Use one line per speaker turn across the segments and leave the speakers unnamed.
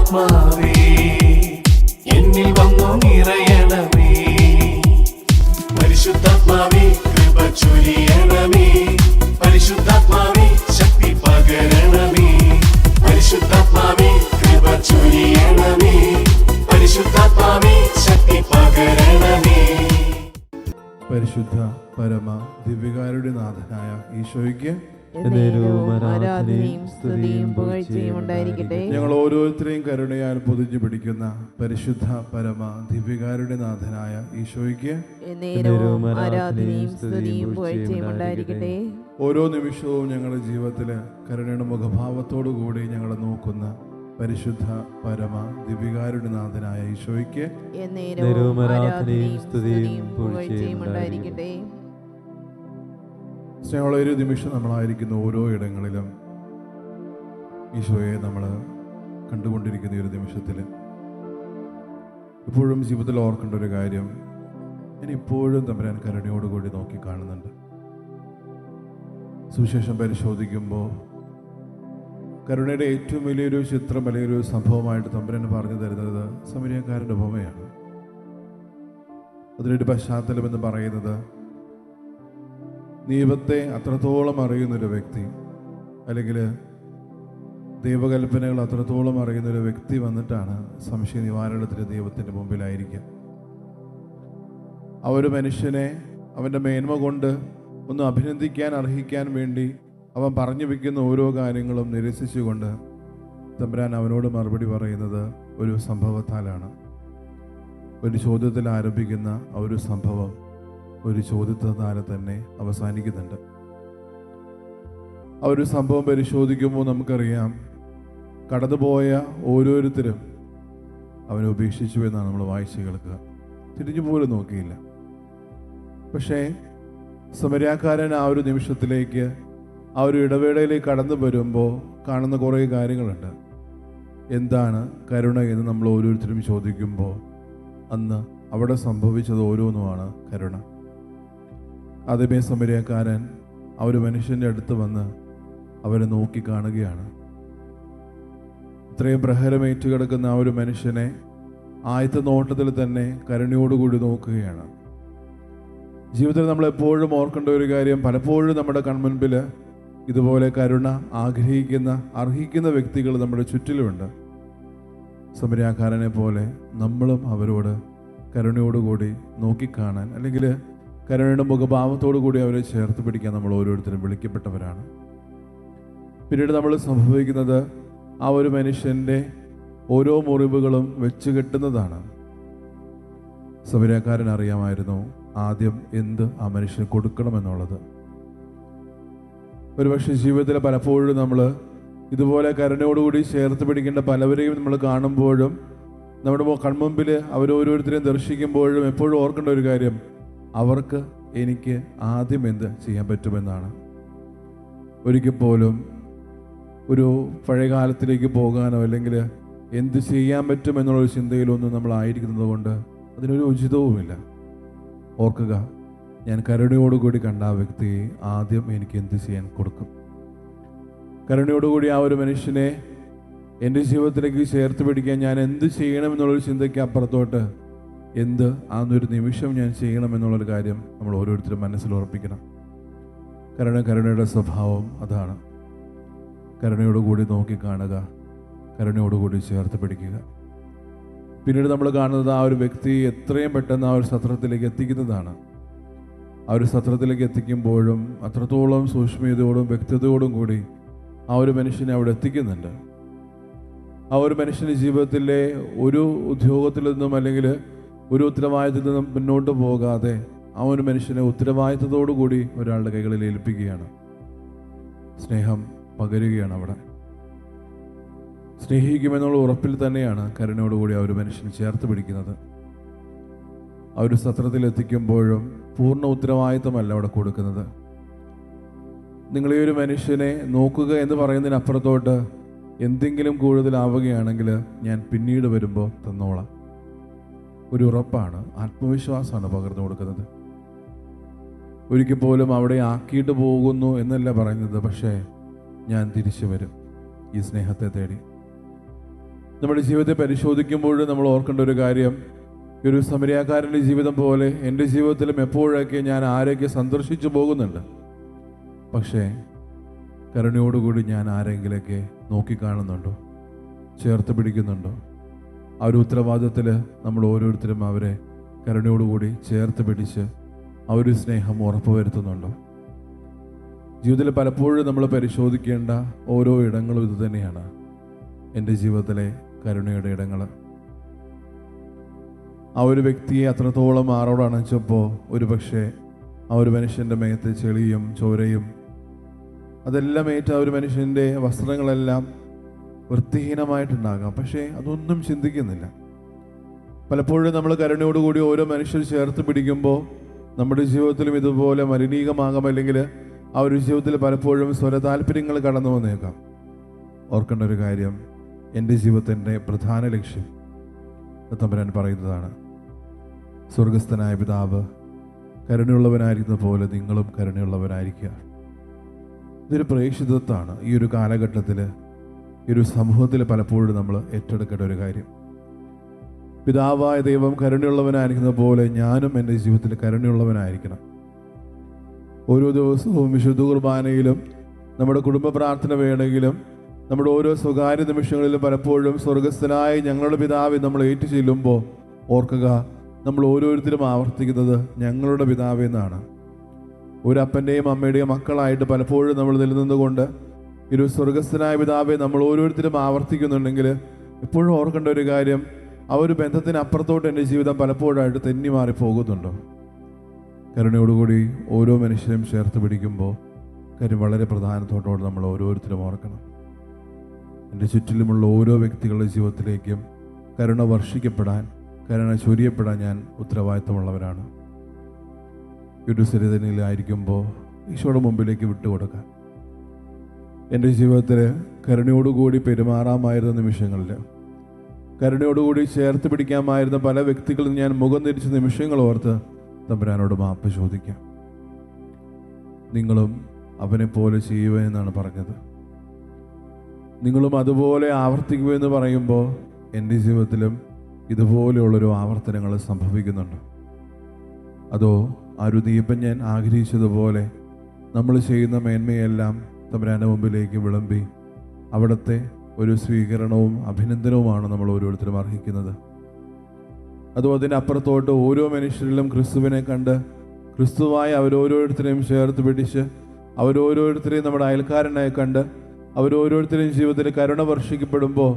പരിശുദ്ധാത്മാവേ എന്നിൽ വന്നു നിറയണമേ. പരിശുദ്ധാത്മാവേ കൃപ ചൊരിയണമേ. പരിശുദ്ധാത്മാവേ ശക്തി പകരണമേ. പരിശുദ്ധാത്മാവേ കൃപ ചൊരിയണമേ. പരിശുദ്ധാത്മാവേ ശക്തി പകരണമേ.
പരിശുദ്ധ പരമ ദിവ്യകാരുടെ നാഥനായ ഈശോയ്ക്ക്
ആരാധനയും സ്തുതിയും പുകഴ്ചയും ഉണ്ടായിരിക്കട്ടെ.
ഞങ്ങൾ ഓരോരുത്തരെയും കരുണയാൽ പൊതിഞ്ഞു പിടിക്കുന്ന പരിശുദ്ധ പരമ ദിവ്യകാരുടെ നാഥനായ ഈശോയ്ക്ക്
ആരാധനയും സ്തുതിയും പുകഴ്ചയും ഉണ്ടായിരിക്കട്ടെ.
ഓരോ നിമിഷവും ഞങ്ങളുടെ ജീവിതത്തിൽ കരുണയുടെ മുഖഭാവത്തോടു കൂടി ഞങ്ങളെ നോക്കുന്ന പരിശുദ്ധ പരമ ദിവ്യകാരുടെ നാഥനായ ഈശോയ്ക്ക്
ആരാധനയും സ്തുതിയും പുകഴ്ചയും ഉണ്ടായിരിക്കട്ടെ.
സ്നേഹമുള്ള ഒരു നിമിഷം നമ്മളായിരിക്കുന്ന ഓരോ ഇടങ്ങളിലും ഈശോയെ നമ്മൾ കണ്ടുകൊണ്ടിരിക്കുന്ന ഒരു നിമിഷത്തിൽ ഇപ്പോഴും ജീവിതത്തിൽ ഓർക്കേണ്ട ഒരു കാര്യം, ഞാൻ ഇപ്പോഴും തമ്പുരാൻ കരുണയോടുകൂടി നോക്കി കാണുന്നുണ്ട്. സുവിശേഷം പരിശോധിക്കുമ്പോൾ കരുണയുടെ ഏറ്റവും വലിയൊരു ചിത്രം, വലിയൊരു സംഭവമായിട്ട് തമ്പുരാൻ പറഞ്ഞു തരുന്നത് സമരിയക്കാരുടെ ഉപമയാണ്. അതിനൊരു പശ്ചാത്തലം എന്ന് പറയുന്നത്, ദൈവത്തെ അത്രത്തോളം അറിയുന്നൊരു വ്യക്തി, അല്ലെങ്കിൽ ദൈവകൽപ്പനകൾ അത്രത്തോളം അറിയുന്നൊരു വ്യക്തി വന്നിട്ടാണ് സംശയ നിവാരണത്തിന് ദൈവത്തിൻ്റെ മുമ്പിലായിരിക്കുക. ആ ഒരു മനുഷ്യനെ അവൻ്റെ മേന്മ കൊണ്ട് ഒന്ന് അഭിനന്ദിക്കാൻ അർഹിക്കാൻ വേണ്ടി അവൻ പറഞ്ഞു വയ്ക്കുന്ന ഓരോ കാര്യങ്ങളും നിരസിച്ചുകൊണ്ട് തമ്പുരാൻ അവനോട് മറുപടി പറയുന്നത് ഒരു സംഭവത്താലാണ്. ഒരു ചോദ്യത്തിൽ ആരംഭിക്കുന്ന ആ ഒരു സംഭവം ഒരു ചോദ്യത്താൽ തന്നെ അവസാനിക്കുന്നുണ്ട്. ആ ഒരു സംഭവം പരിശോധിക്കുമ്പോൾ നമുക്കറിയാം, കടന്നുപോയ ഓരോരുത്തരും അവനെ ഉപേക്ഷിച്ചു എന്നാണ് നമ്മൾ വായിച്ചു കേൾക്കുക. തിരിഞ്ഞു പോലും നോക്കിയില്ല. പക്ഷേ സമരിയാക്കാരൻ ആ ഒരു നിമിഷത്തിലേക്ക്, ആ ഒരു ഇടവേളയിലേക്ക് കടന്നു വരുമ്പോൾ കാണുന്ന കുറേ കാര്യങ്ങളുണ്ട്. എന്താണ് കരുണ എന്ന് നമ്മൾ ഓരോരുത്തരും ചോദിക്കുമ്പോൾ അന്ന് അവിടെ സംഭവിച്ചത് ഓരോന്നുമാണ് കരുണ. ആദ്യമേ സമരിയക്കാരൻ ആ ഒരു മനുഷ്യൻ്റെ അടുത്ത് വന്ന് അവരെ നോക്കി കാണുകയാണ്. ഇത്രയും പ്രഹരമേറ്റു കിടക്കുന്ന ആ ഒരു മനുഷ്യനെ ആദ്യത്തെ നോട്ടത്തിൽ തന്നെ കരുണയോടുകൂടി നോക്കുകയാണ്. ജീവിതത്തിൽ നമ്മൾ എപ്പോഴും ഓർക്കേണ്ട ഒരു കാര്യം, പലപ്പോഴും നമ്മുടെ കൺമുൻപിൽ ഇതുപോലെ കരുണ ആഗ്രഹിക്കുന്ന അർഹിക്കുന്ന വ്യക്തികൾ നമ്മുടെ ചുറ്റിലുമുണ്ട്. സമരിയാക്കാരനെ പോലെ നമ്മളും അവരോട് കരുണയോടുകൂടി നോക്കിക്കാണാൻ, അല്ലെങ്കിൽ കരുണയുടെ മുഖഭാവത്തോടു കൂടി അവരെ ചേർത്ത് പിടിക്കാൻ നമ്മൾ ഓരോരുത്തരും വിളിക്കപ്പെട്ടവരാണ്. പിന്നീട് നമ്മൾ സംഭവിക്കുന്നത്, ആ ഒരു മനുഷ്യൻ്റെ ഓരോ മുറിവുകളും വെച്ച് കെട്ടുന്നതാണ്. സമരിയാക്കാരൻ അറിയാമായിരുന്നു ആദ്യം എന്ത് ആ മനുഷ്യന് കൊടുക്കണമെന്നുള്ളത്. ഒരുപക്ഷെ ജീവിതത്തിൽ പലപ്പോഴും നമ്മൾ ഇതുപോലെ കരുണയോടുകൂടി ചേർത്ത് പിടിക്കേണ്ട പലവരെയും നമ്മൾ കാണുമ്പോഴും, നമ്മുടെ കൺമുമ്പിൽ അവരോരോരുത്തരെയും ദർശിക്കുമ്പോഴും എപ്പോഴും ഓർക്കേണ്ട ഒരു കാര്യം, അവർക്ക് എനിക്ക് ആദ്യം എന്ത് ചെയ്യാൻ പറ്റുമെന്നാണ്. ഒരിക്കൽ പോലും ഒരു പഴയകാലത്തിലേക്ക് പോകാനോ അല്ലെങ്കിൽ എന്ത് ചെയ്യാൻ പറ്റുമെന്നുള്ളൊരു ചിന്തയിലൊന്നും നമ്മളായിരിക്കുന്നത് കൊണ്ട് അതിനൊരു ഉചിതവുമില്ല. ഓർക്കുക, ഞാൻ കരുണയോടുകൂടി കണ്ട ആ വ്യക്തിയെ ആദ്യം എനിക്ക് എന്ത് ചെയ്യാൻ കൊടുക്കും. കരുണയോടുകൂടി ആ ഒരു മനുഷ്യനെ എൻ്റെ ജീവിതത്തിലേക്ക് ചേർത്ത് പിടിക്കാൻ ഞാൻ എന്ത് ചെയ്യണമെന്നുള്ളൊരു ചിന്തയ്ക്ക് അപ്പുറത്തോട്ട് എന്ത് ആന്നൊരു നിമിഷം ഞാൻ ചെയ്യണമെന്നുള്ളൊരു കാര്യം നമ്മൾ ഓരോരുത്തരും മനസ്സിൽ ഉറപ്പിക്കണം. കരുണയുടെ സ്വഭാവം അതാണ്. കരുണയോടുകൂടി നോക്കിക്കാണുക, കരുണയോടുകൂടി ചേർത്ത് പിടിക്കുക. പിന്നീട് നമ്മൾ കാണുന്നത്, ആ ഒരു വ്യക്തി എത്രയും പെട്ടെന്ന് ആ ഒരു സത്രത്തിലേക്ക് എത്തിക്കുന്നതാണ്. ആ ഒരു സത്രത്തിലേക്ക് എത്തിക്കുമ്പോഴും അത്രത്തോളം സൂക്ഷ്മതയോടും വ്യക്തതയോടും കൂടി ആ ഒരു മനുഷ്യനെ അവിടെ എത്തിക്കുന്നുണ്ട്. ആ ഒരു മനുഷ്യൻ്റെ ജീവിതത്തിലെ ഒരു ഉദ്യോഗത്തിൽ നിന്നും അല്ലെങ്കിൽ ഒരു ഉത്തരവാദിത്തത്തിൽ നിന്നും മുന്നോട്ട് പോകാതെ ആ ഒരു മനുഷ്യനെ ഉത്തരവാദിത്തത്തോടു കൂടി ഒരാളുടെ കൈകളിൽ ഏൽപ്പിക്കുകയാണ്. സ്നേഹം പകരുകയാണ്. അവിടെ സ്നേഹിക്കുമെന്നുള്ള ഉറപ്പിൽ തന്നെയാണ് കരുണയോടുകൂടി ആ ഒരു മനുഷ്യൻ ചേർത്ത് പിടിക്കുന്നത്. ആ ഒരു സത്രത്തിൽ എത്തിക്കുമ്പോഴും പൂർണ്ണ ഉത്തരവാദിത്തമല്ല അവിടെ കൊടുക്കുന്നത്. നിങ്ങൾ ഈ ഒരു മനുഷ്യനെ നോക്കുക എന്ന് പറയുന്നതിനപ്പുറത്തോട്ട് എന്തെങ്കിലും കൂടുതലാവുകയാണെങ്കിൽ ഞാൻ പിന്നീട് വരുമ്പോൾ തന്നോളാം. ഒരു ഉറപ്പാണ്, ആത്മവിശ്വാസമാണ് പകർന്നു കൊടുക്കുന്നത്. ഒരിക്കൽ പോലും അവിടെ ആക്കിയിട്ട് പോകുന്നു എന്നല്ല പറയുന്നത്, പക്ഷേ ഞാൻ തിരിച്ചു വരും ഈ സ്നേഹത്തെ തേടി. നമ്മുടെ ജീവിതത്തെ പരിശോധിക്കുമ്പോഴും നമ്മൾ ഓർക്കേണ്ട ഒരു കാര്യം, ഒരു സമരിയാക്കാരൻ്റെ ജീവിതം പോലെ എൻ്റെ ജീവിതത്തിലും എപ്പോഴൊക്കെ ഞാൻ ആരെയൊക്കെ സന്ദർശിച്ചു പോകുന്നുണ്ട്. പക്ഷേ കരുണയോടുകൂടി ഞാൻ ആരെങ്കിലൊക്കെ നോക്കിക്കാണുന്നുണ്ടോ, ചേർത്ത് പിടിക്കുന്നുണ്ടോ? ആ ഒരു ഉത്തരവാദിത്തത്തിൽ നമ്മൾ ഓരോരുത്തരും അവരെ കരുണയോടുകൂടി ചേർത്ത് പിടിച്ച് ആ ഒരു സ്നേഹം ഉറപ്പുവരുത്തുന്നുണ്ടോ? ജീവിതത്തിൽ പലപ്പോഴും നമ്മൾ പരിശോധിക്കേണ്ട ഓരോ ഇടങ്ങളും ഇത് തന്നെയാണ്, എൻ്റെ ജീവിതത്തിലെ കരുണയുടെ ഇടങ്ങൾ. ആ ഒരു വ്യക്തിയെ അത്രത്തോളം ആറോട് അണച്ചപ്പോൾ ഒരു പക്ഷേ ആ ഒരു മനുഷ്യൻ്റെ മേത്ത് ചെളിയും ചോരയും അതെല്ലാം ഏറ്റ ആ ഒരു മനുഷ്യൻ്റെ വസ്ത്രങ്ങളെല്ലാം വൃത്തിഹീനമായിട്ടുണ്ടാകാം. പക്ഷേ അതൊന്നും ചിന്തിക്കുന്നില്ല. പലപ്പോഴും നമ്മൾ കരുണയോടുകൂടി ഓരോ മനുഷ്യർ ചേർത്ത് പിടിക്കുമ്പോൾ നമ്മുടെ ജീവിതത്തിലും ഇതുപോലെ മലിനീകമാകാം, അല്ലെങ്കിൽ ആ ഒരു ജീവിതത്തിൽ പലപ്പോഴും സ്വരതാല്പര്യങ്ങൾ കടന്നു വന്നേക്കാം. ഓർക്കേണ്ട ഒരു കാര്യം, എൻ്റെ ജീവിതത്തിൻ്റെ പ്രധാന ലക്ഷ്യം തമ്പുരാൻ പറയുന്നതാണ്, സ്വർഗസ്ഥനായ പിതാവ് കരുണയുള്ളവനായിരിക്കുന്ന പോലെ നിങ്ങളും കരുണയുള്ളവരായിരിക്കുക. ഇതൊരു പ്രേക്ഷിതത്വമാണ്. ഈ ഒരു കാലഘട്ടത്തിൽ, ഈ ഒരു സമൂഹത്തിൽ പലപ്പോഴും നമ്മൾ ഏറ്റെടുക്കേണ്ട ഒരു കാര്യം. പിതാവായ ദൈവം കരുണയുള്ളവനായിരിക്കുന്ന പോലെ ഞാനും എൻ്റെ ജീവിതത്തിൽ കരുണയുള്ളവനായിരിക്കണം. ഓരോ ദിവസവും വിശുദ്ധ കുർബാനയിലും നമ്മുടെ കുടുംബ പ്രാർത്ഥന വേണമെങ്കിലും നമ്മുടെ ഓരോ സ്വകാര്യ നിമിഷങ്ങളിലും പലപ്പോഴും സ്വർഗസ്ഥനായ ഞങ്ങളുടെ പിതാവ് നമ്മൾ ഏറ്റു ചെല്ലുമ്പോൾ ഓർക്കുക, നമ്മൾ ഓരോരുത്തരും ആവർത്തിക്കുന്നത് ഞങ്ങളുടെ പിതാവ് എന്നാണ്. ഒരു അപ്പൻ്റെയും അമ്മയുടെയും മക്കളായിട്ട് പലപ്പോഴും നമ്മൾ നിലനിന്നുകൊണ്ട് ഒരു സ്വർഗസ്ഥനായ പിതാവെ നമ്മൾ ഓരോരുത്തരും ആവർത്തിക്കുന്നുണ്ടെങ്കിൽ എപ്പോഴും ഓർക്കേണ്ട ഒരു കാര്യം, ആ ഒരു ബന്ധത്തിന് അപ്പുറത്തോട്ട് എൻ്റെ ജീവിതം പലപ്പോഴായിട്ട് തെന്നി മാറി പോകുന്നുണ്ടോ? കരുണയോടുകൂടി ഓരോ മനുഷ്യരും ചേർത്ത് പിടിക്കുമ്പോൾ കാര്യം വളരെ പ്രധാനത്തോടെ നമ്മൾ ഓരോരുത്തരും ഓർക്കണം. എൻ്റെ ചുറ്റിലുമുള്ള ഓരോ വ്യക്തികളുടെ ജീവിതത്തിലേക്കും കരുണ വർഷിക്കപ്പെടാൻ, കരുണ ചൊരിയപ്പെടാൻ ഞാൻ ഉത്തരവാദിത്തമുള്ളവരാണ്. ഒരു സ്ഥിരതയിലായിരിക്കുമ്പോൾ ഈശോയുടെ മുമ്പിലേക്ക് വിട്ടുകൊടുക്കാൻ, എൻ്റെ ജീവിതത്തിൽ കരുണയോടുകൂടി പെരുമാറാമായിരുന്ന നിമിഷങ്ങളിൽ, കരുണയോടുകൂടി ചേർത്ത് പിടിക്കാമായിരുന്ന പല വ്യക്തികളിൽ ഞാൻ മുഖം തിരിച്ച നിമിഷങ്ങൾ ഓർത്ത് തമ്പുരാനോട് മാപ്പ് ചോദിക്കാം. നിങ്ങളും അവനെപ്പോലെ ചെയ്യുവെന്നാണ് പറഞ്ഞത്. നിങ്ങളും അതുപോലെ ആവർത്തിക്കുമെന്ന് പറയുമ്പോൾ എൻ്റെ ജീവിതത്തിലും ഇതുപോലെയുള്ളൊരു ആവർത്തനങ്ങൾ സംഭവിക്കുന്നുണ്ട്. അതോ ആ ഒരു ദീപം ഞാൻ ആഗ്രഹിച്ചതുപോലെ നമ്മൾ ചെയ്യുന്ന മേന്മയെല്ലാം തമ്പുരാൻ്റെ മുമ്പിലേക്ക് വിളമ്പി അവിടുത്തെ ഒരു സ്വീകരണവും അഭിനന്ദനവുമാണ് നമ്മൾ ഓരോരുത്തരും അർഹിക്കുന്നത്. അതോ അതിനപ്പുറത്തോട്ട് ഓരോ മനുഷ്യരിലും ക്രിസ്തുവിനെ കണ്ട് ക്രിസ്തുവായി അവരോരോരുത്തരെയും ചേർത്ത് പിടിച്ച് അവരോരോരുത്തരെയും നമ്മുടെ അയൽക്കാരനായി കണ്ട് അവരോരോരുത്തരെയും ജീവിതത്തിൽ കരുണ വർഷിക്കപ്പെടുമ്പോൾ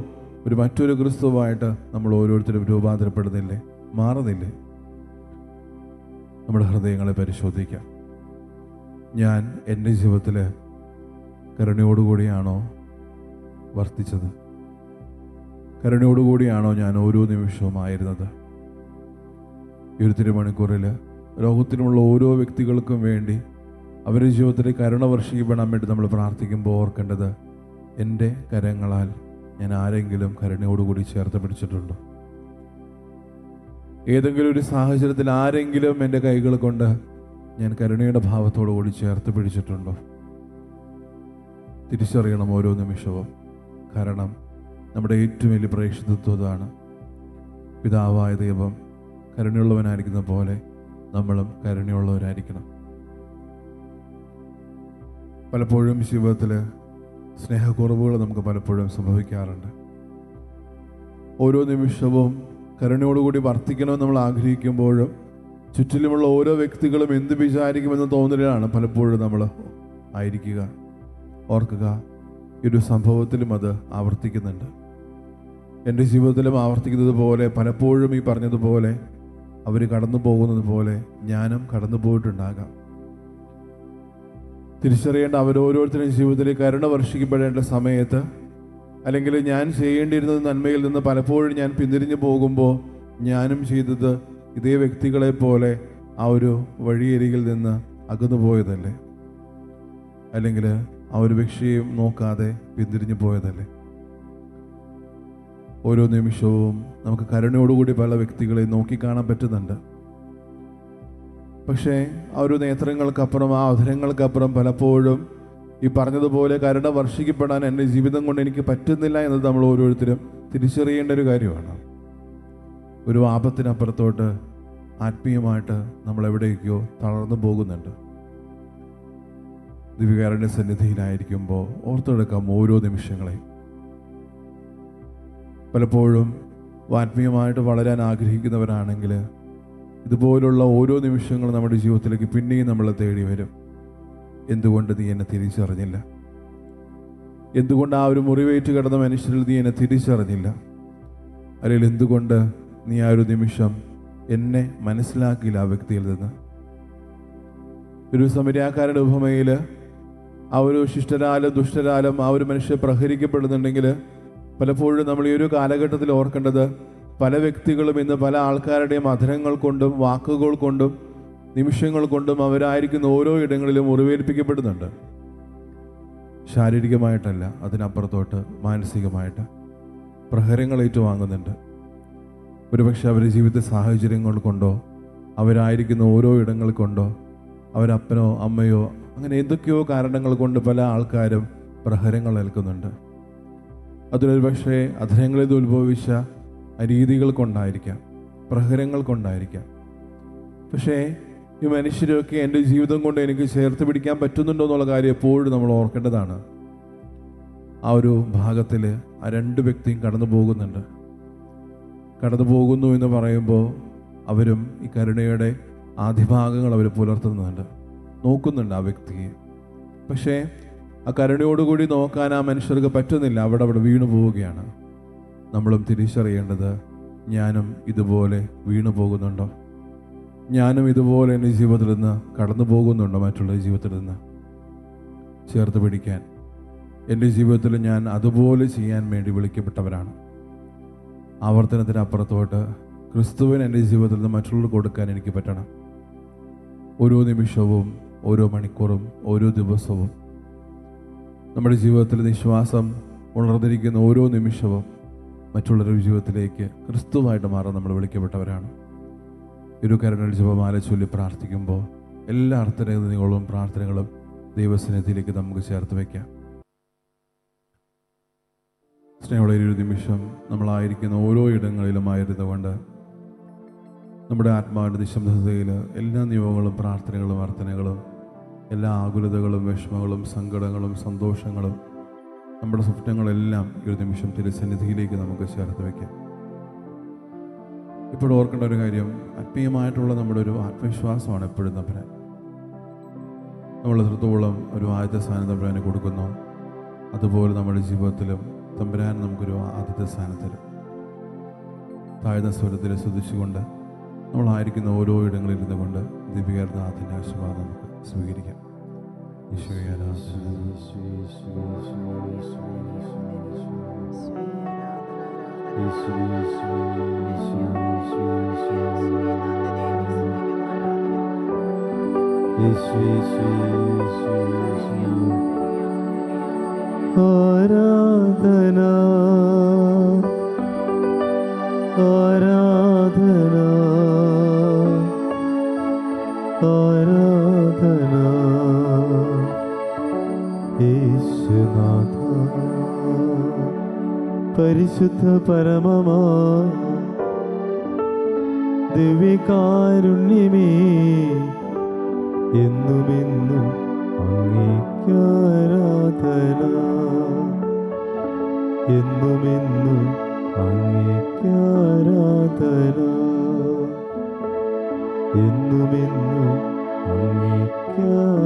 ഒരു മറ്റൊരു ക്രിസ്തുവായിട്ട് നമ്മൾ ഓരോരുത്തരും രൂപാന്തരപ്പെടുന്നില്ലേ, മാറുന്നില്ലേ? നമ്മുടെ ഹൃദയങ്ങളെ പരിശോധിക്കാം. ഞാൻ എൻ്റെ ജീവിതത്തിൽ കരുണയോടുകൂടിയാണോ വർത്തിച്ചത്? കരുണയോടുകൂടിയാണോ ഞാൻ ഓരോ നിമിഷവും ആയിരുന്നത്? ഈ ഒരു തിരുമണിക്കൂറിൽ ലോകത്തിലുള്ള ഓരോ വ്യക്തികൾക്കും വേണ്ടി അവരുടെ ജീവിതത്തിൽ കരുണ വർഷിക്കപ്പെടാൻ വേണ്ടി നമ്മൾ പ്രാർത്ഥിക്കുമ്പോൾ ഓർക്കേണ്ടത്, എൻ്റെ കരങ്ങളാൽ ഞാൻ ആരെങ്കിലും കരുണയോടുകൂടി ചേർത്ത് പിടിച്ചിട്ടുണ്ടോ? ഏതെങ്കിലും ഒരു സാഹചര്യത്തിൽ ആരെങ്കിലും എൻ്റെ കൈകൾ കൊണ്ട് ഞാൻ കരുണയുടെ ഭാവത്തോടു കൂടി ചേർത്ത് പിടിച്ചിട്ടുണ്ടോ? തിരിച്ചറിയണം ഓരോ നിമിഷവും. കാരണം നമ്മുടെ ഏറ്റവും വലിയ പ്രേക്ഷിതത്വമാണ്. പിതാവായ ദൈവം കരുണയുള്ളവനായിരിക്കുന്ന പോലെ നമ്മളും കരുണയുള്ളവരായിരിക്കണം. പലപ്പോഴും ജീവിതത്തിൽ സ്നേഹക്കുറവുകൾ നമുക്ക് പലപ്പോഴും സംഭവിക്കാറുണ്ട്. ഓരോ നിമിഷവും കരുണയോടുകൂടി വർത്തിക്കണമെന്ന് നമ്മൾ ആഗ്രഹിക്കുമ്പോഴും ചുറ്റിലുമുള്ള ഓരോ വ്യക്തികളും എന്ത് വിചാരിക്കുമെന്ന് തോന്നലാണ് പലപ്പോഴും നമ്മൾ ആയിരിക്കുക. ഓർക്കുക, ഈ ഒരു സംഭവത്തിലും അത് ആവർത്തിക്കുന്നുണ്ട്. എൻ്റെ ജീവിതത്തിലും ആവർത്തിക്കുന്നത് പോലെ പലപ്പോഴും ഈ പറഞ്ഞതുപോലെ അവർ കടന്നു പോകുന്നത് പോലെ ഞാനും കടന്നു പോയിട്ടുണ്ടാകാം. തിരിച്ചറിയേണ്ട അവരോരോരുത്തരും ജീവിതത്തിൽ കരുണ വർഷിക്കപ്പെടേണ്ട സമയത്ത്, അല്ലെങ്കിൽ ഞാൻ ചെയ്യേണ്ടിയിരുന്നത് നന്മയിൽ നിന്ന് പലപ്പോഴും ഞാൻ പിന്തിരിഞ്ഞു പോകുമ്പോൾ ഞാനും ചെയ്തത് ഇതേ വ്യക്തികളെ പോലെ ആ ഒരു വഴിയരികിൽ നിന്ന് അകന്നു പോയതല്ലേ? അല്ലെങ്കിൽ ആ ഒരു വ്യക്തിയെയും നോക്കാതെ പിന്തിരിഞ്ഞു പോയതല്ലേ? ഓരോ നിമിഷവും നമുക്ക് കരുണയോടുകൂടി പല വ്യക്തികളെ നോക്കിക്കാണാൻ പറ്റുന്നുണ്ട്. പക്ഷേ ആ ഒരു നേത്രങ്ങൾക്കപ്പുറം, ആ അധരങ്ങൾക്കപ്പുറം പലപ്പോഴും ഈ പറഞ്ഞതുപോലെ കരുണ വർഷിക്കപ്പെടാൻ എൻ്റെ ജീവിതം കൊണ്ട് എനിക്ക് പറ്റുന്നില്ല എന്നത് നമ്മൾ ഓരോരുത്തരും തിരിച്ചറിയേണ്ട ഒരു കാര്യമാണ്. ഒരു ആപത്തിനപ്പുറത്തോട്ട് ആത്മീയമായിട്ട് നമ്മൾ എവിടേക്കോ തളർന്നു പോകുന്നുണ്ട്. ദിവ്യകാരുണ്യ സന്നിധിയിലായിരിക്കുമ്പോൾ ഓർത്തെടുക്കാം ഓരോ നിമിഷങ്ങളെയും. പലപ്പോഴും ആത്മീയമായിട്ട് വളരാൻ ആഗ്രഹിക്കുന്നവരാണെങ്കിൽ ഇതുപോലുള്ള ഓരോ നിമിഷങ്ങളും നമ്മുടെ ജീവിതത്തിലേക്ക് പിന്നെയും നമ്മളെ തേടി വരും. എന്തുകൊണ്ട് നീ എന്നെ തിരിച്ചറിഞ്ഞില്ല? എന്തുകൊണ്ട് ആ ഒരു മുറിവേറ്റ് കിടന്ന മനുഷ്യരിൽ നീ എന്നെ തിരിച്ചറിഞ്ഞില്ല? അല്ലെങ്കിൽ എന്തുകൊണ്ട് നീ ആ ഒരു നിമിഷം എന്നെ മനസ്സിലാക്കിയില്ല ആ വ്യക്തിയിൽ നിന്ന്? ഒരു സമരിയാക്കാരുടെ ഉപമയിൽ ആ ഒരു ശിഷ്ടരാലും ദുഷ്ടരാലും ആ ഒരു മനുഷ്യർ പ്രഹരിക്കപ്പെടുന്നുണ്ടെങ്കിൽ പലപ്പോഴും നമ്മൾ ഈ ഒരു കാലഘട്ടത്തിൽ ഓർക്കേണ്ടത്, പല വ്യക്തികളും ഇന്ന് പല ആൾക്കാരുടെയും അധരങ്ങൾ കൊണ്ടും വാക്കുകൾ കൊണ്ടും നിമിഷങ്ങൾ കൊണ്ടും അവരായിരിക്കുന്ന ഓരോ ഇടങ്ങളിലും മുറിവേൽപ്പിക്കപ്പെടുന്നുണ്ട്. ശാരീരികമായിട്ടല്ല, അതിനപ്പുറത്തോട്ട് മാനസികമായിട്ട് പ്രഹരങ്ങൾ ഏറ്റുവാങ്ങുന്നുണ്ട്. ഒരുപക്ഷെ അവരുടെ ജീവിത സാഹചര്യങ്ങൾ കൊണ്ടോ അവരായിരിക്കുന്ന ഓരോ ഇടങ്ങൾ കൊണ്ടോ അവരപ്പനോ അമ്മയോ അങ്ങനെ എന്തൊക്കെയോ കാരണങ്ങൾ കൊണ്ട് പല ആൾക്കാരും പ്രഹരങ്ങൾ ഏൽക്കുന്നുണ്ട്. അതിനൊരു പക്ഷേ അധരങ്ങളിൽ നിന്ന് ഉത്ഭവിച്ച രീതികൾ കൊണ്ടായിരിക്കാം, പ്രഹരങ്ങൾ കൊണ്ടായിരിക്കാം. പക്ഷേ ഈ മനുഷ്യരൊക്കെ എൻ്റെ ജീവിതം കൊണ്ട് എനിക്ക് ചേർത്ത് പിടിക്കാൻ പറ്റുന്നുണ്ടോ എന്നുള്ള കാര്യം എപ്പോഴും നമ്മൾ ഓർക്കേണ്ടതാണ്. ആ ഒരു ഭാഗത്തിൽ ആ രണ്ട് വ്യക്തിയും കടന്നു പോകുന്നു എന്ന് പറയുമ്പോൾ അവരും ഈ കരുണയുടെ ആദ്യഭാഗങ്ങൾ അവർ പുലർത്തുന്നുണ്ട്, നോക്കുന്നുണ്ട് ആ വ്യക്തിയെ. പക്ഷേ ആ കരുണയോടുകൂടി നോക്കാൻ ആ മനുഷ്യർക്ക് പറ്റുന്നില്ല, അവിടെ വീണു പോവുകയാണ്. നമ്മളും തിരിച്ചറിയേണ്ടത്, ഞാനും ഇതുപോലെ വീണു പോകുന്നുണ്ടോ? ഞാനും ഇതുപോലെ എൻ്റെ ജീവിതത്തിൽ നിന്ന് കടന്നു പോകുന്നുണ്ടോ? മറ്റുള്ള ജീവിതത്തിൽ നിന്ന് ചേർത്ത് പിടിക്കാൻ എൻ്റെ ജീവിതത്തിൽ ഞാൻ അതുപോലെ ചെയ്യാൻ വേണ്ടി വിളിക്കപ്പെട്ടവരാണ്. ആവർത്തനത്തിനപ്പുറത്തോട്ട് ക്രിസ്തുവിന് എൻ്റെ ജീവിതത്തിൽ നിന്ന് മറ്റുള്ളവർക്ക് കൊടുക്കാൻ എനിക്ക് പറ്റണം. ഓരോ നിമിഷവും, ഓരോ മണിക്കൂറും, ഓരോ ദിവസവും നമ്മുടെ ജീവിതത്തിൽ വിശ്വാസം ഉണർന്നിരിക്കുന്ന ഓരോ നിമിഷവും മറ്റുള്ളവരുടെ ജീവിതത്തിലേക്ക് ക്രിസ്തുവായിട്ട് മാറാൻ നമ്മൾ വിളിക്കപ്പെട്ടവരാണ്. ഒരു കരുണയുടെ ജപമാല ചൊല്ലി പ്രാർത്ഥിക്കുമ്പോൾ എല്ലാ അർത്ഥനകളും പ്രാർത്ഥനകളും ദൈവസന്നിധിയിലേക്ക് നമുക്ക് ചേർത്ത് വയ്ക്കാം. സ്നേഹമുള്ള ഒരു നിമിഷം നമ്മളായിരിക്കുന്ന ഓരോ ഇടങ്ങളിലുമായിരുന്നു കൊണ്ട് നമ്മുടെ ആത്മാവിൻ്റെ നിശബ്ദതയിൽ എല്ലാ നിയമങ്ങളും പ്രാർത്ഥനകളും അർത്ഥനകളും എല്ലാ ആകുലതകളും വിഷമങ്ങളും സങ്കടങ്ങളും സന്തോഷങ്ങളും നമ്മുടെ സ്വപ്നങ്ങളെല്ലാം ഈ ഒരു നിമിഷം തിരുസന്നിധിയിലേക്ക് നമുക്ക് ചേർത്ത് വയ്ക്കാം. ഇപ്പോൾ ഓർക്കേണ്ട ഒരു കാര്യം, ആത്മീയമായിട്ടുള്ള നമ്മുടെ ഒരു ആത്മവിശ്വാസമാണ് എപ്പോഴും തമ്പുരാൻ. നമ്മൾ എത്രത്തോളം ഒരു ആദ്യത്തെ സ്ഥാനം തമ്പുരാന് കൊടുക്കുന്നു, അതുപോലെ നമ്മുടെ ജീവിതത്തിലും തമ്പുരാൻ നമുക്കൊരു ആദ്യത്തെ സ്ഥാനത്തിൽ താഴ്ന്ന സ്വരത്തിൽ ശ്രദ്ധിച്ചുകൊണ്ട് നമ്മളായിരിക്കുന്ന ഓരോ ഇടങ്ങളിൽ ഇരുന്നു കൊണ്ട് ദിവ്യനാഥൻ്റെ ആശീർവാദം നമുക്ക് സ്വീകരിക്കാം.
ആരാധന ആരാധന ആരാധന യേശുനാഥ, പരിശുദ്ധ പരമമാ ദിവ്യകാരുണ്യമേ, എന്നുമെന്നും അങ്ങേക്കാരാധന, എന്നുമെന്നും അങ്ങേക്കാരാധന, എന്നുമെന്നും അങ്ങേക്കാരാധന.